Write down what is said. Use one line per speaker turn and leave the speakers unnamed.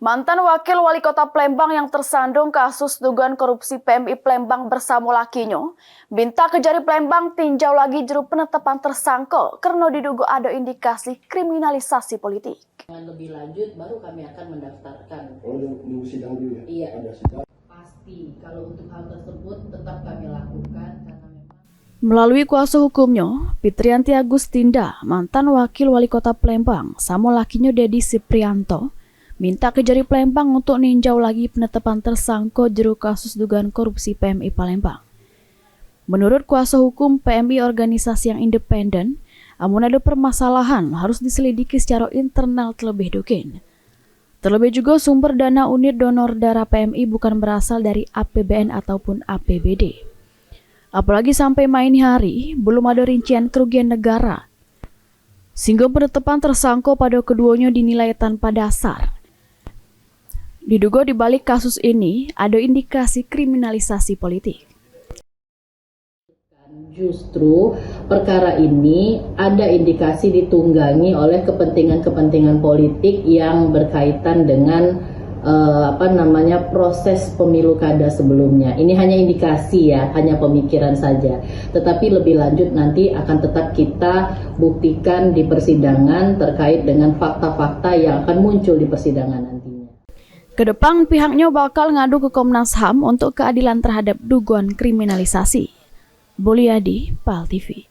Mantan Wakil Wali Kota Palembang yang tersandung kasus dugaan korupsi PMI Palembang bersama lakinya minta Kejari Palembang tinjau lagi juru penetapan tersangka karena diduga ada indikasi kriminalisasi politik.
Dengan lebih lanjut baru kami akan mendaftarkan.
Oh, nunggu sidang dulu ya?
Iya.
Ada sidang.
Pasti kalau untuk hal tersebut tetap kami lakukan karena
Melalui kuasa hukumnya, Fitrianti Agustinda, mantan Wakil Wali Kota Palembang, sama lakinya Dedi Siprianto, minta Kejari Palembang untuk ninjau lagi penetapan tersangka juru kasus dugaan korupsi PMI Palembang. Menurut kuasa hukum, PMI organisasi yang independen, amun ada permasalahan harus diselidiki secara internal terlebih dahulu. Terlebih juga sumber dana unit donor darah PMI bukan berasal dari APBN ataupun APBD. Apalagi sampai main hari, belum ada rincian kerugian negara. Sehingga penetapan tersangka pada keduanya dinilai tanpa dasar. Diduga di balik kasus ini ada indikasi kriminalisasi politik.
justru perkara ini ada indikasi ditunggangi oleh kepentingan-kepentingan politik yang berkaitan dengan proses pemilu kada sebelumnya. Ini hanya indikasi ya, hanya pemikiran saja. Tetapi lebih lanjut nanti akan tetap kita buktikan di persidangan terkait dengan fakta-fakta yang akan muncul di persidangan nantinya.
Kedepan pihaknya bakal ngadu ke Komnas HAM untuk keadilan terhadap dugaan kriminalisasi. Bolyadi, PAL TV.